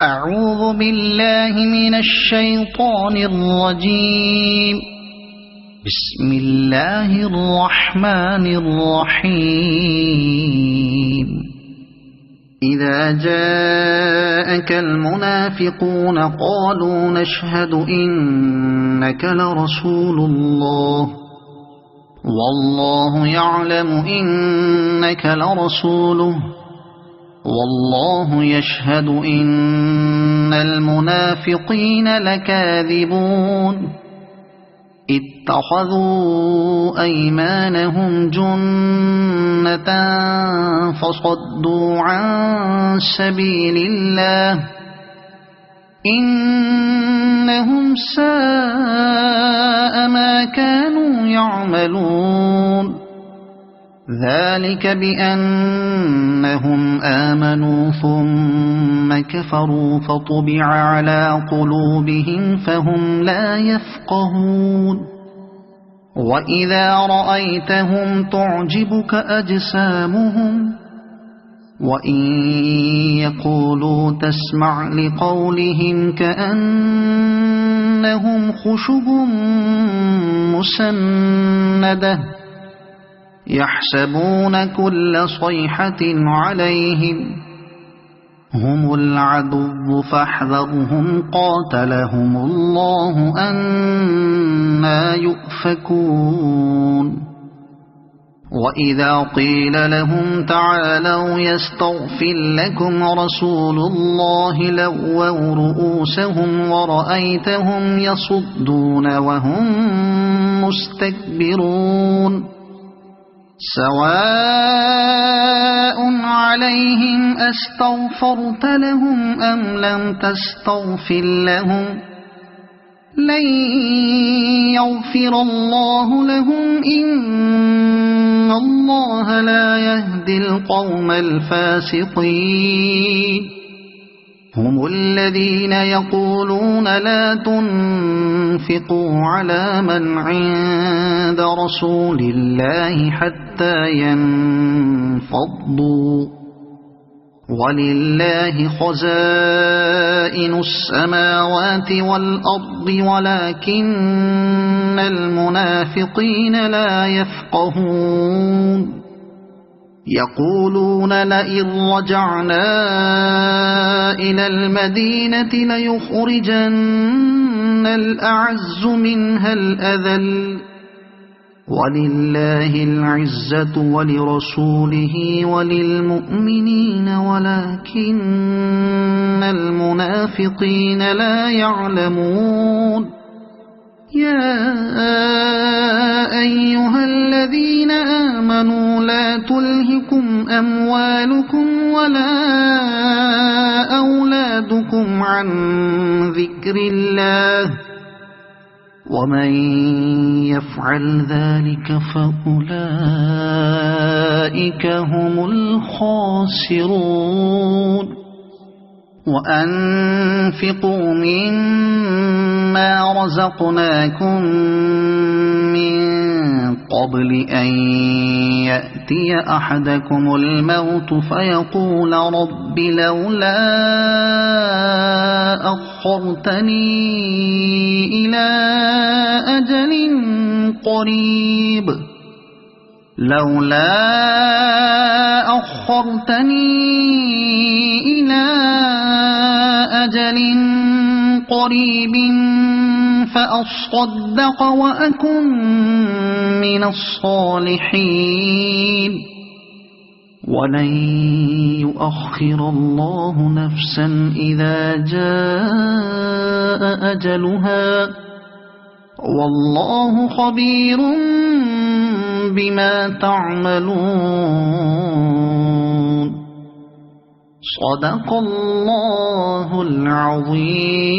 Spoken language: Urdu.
أعوذ بالله من الشيطان الرجيم. بسم الله الرحمن الرحيم. إذا جاءك المنافقون قالوا نشهد إنك لرسول الله والله يعلم إنك لرسوله والله يشهد إن المنافقين لكاذبون. اتخذوا أيمانهم جنة فصدوا عن سبيل الله إنهم ساء ما كانوا يعملون. ذلك بأنهم آمنوا ثم كفروا فطبع على قلوبهم فهم لا يفقهون. وإذا رأيتهم تعجبك أجسامهم وإن يقولوا تسمع لقولهم كأنهم خشب مسندة يحسبون كل صيحة عليهم هم العدو فاحذرهم قاتلهم الله أنى يؤفكون. وإذا قيل لهم تعالوا يستغفر لكم رسول الله لووا رؤوسهم ورأيتهم يصدون وهم مستكبرون. سواء عليهم أستغفرت لهم أم لم تستغفر لهم لن يغفر الله لهم إن الله لا يهدي القوم الفاسقين. هم الذين يقولون لا تنفقوا على من عند رسول الله حتى ينفضوا ولله خزائن السماوات والأرض ولكن المنافقين لا يفقهون. يقولون لئن رجعنا إلى المدينة ليخرجن الأعز منها الأذل ولله العزة ولرسوله وللمؤمنين ولكن المنافقين لا يعلمون. يا أيها الذين آمنوا لا تلهكم أموالكم ولا أولادكم عن ذكر الله ومن يفعل ذلك فأولئك هم الخاسرون. وأنفقوا مما رزقناكم من قبل أن يأتي أحدكم الموت فيقول رب لولا أخرتني إلى أجل قريب لولا أخرتني إلى أجل قريب فأصدق وأكن من الصالحين. ولن يؤخر الله نفسا إذا جاء أجلها والله خبير بما تعملون. صدق الله العظيم.